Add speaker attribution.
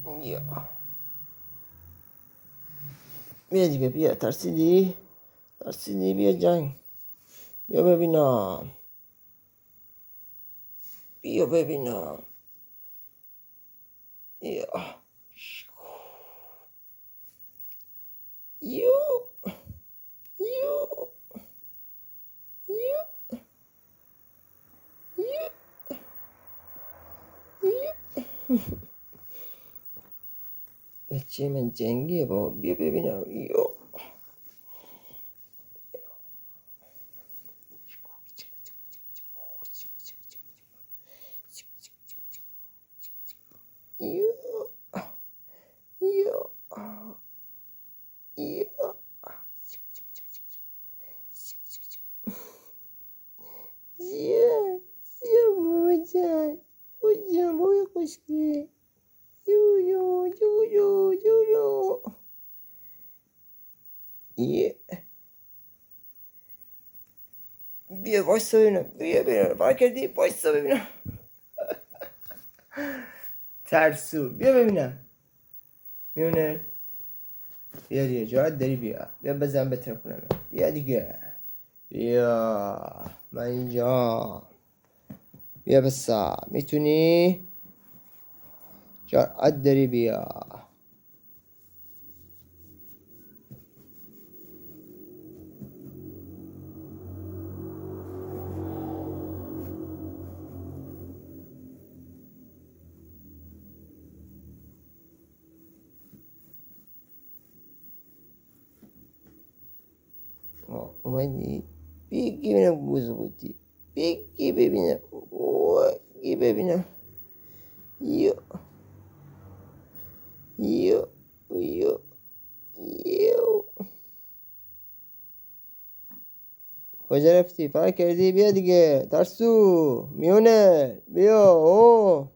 Speaker 1: یا بیا دیگه، بیا. ترسیدی بیا جنگ. بیا ببینم. یا یو یو یو یو یو بچه من جنگیه با. بیا ببینم. یو یو یو یو بابای خوشگل. یو یو یو یو یو یو. بیا وایسا ببینم. بیا بار کردی. وایسا ببینم. ترسو. بیا ببینم. میونه. بیا دیگه، جاعت داری. بیا بزن به تلفنم. بیا دیگه. بیا من اینجا. بیا بسا. میتونی؟ جاعت داری. بیا. اومدی؟ بگی ببینم گوز بودی. بگی ببینم. بگی ببینم. یو یو یو یو. کجا رفتی؟ فرار کردی؟ بیا دیگه ترسو. میونه. بیا.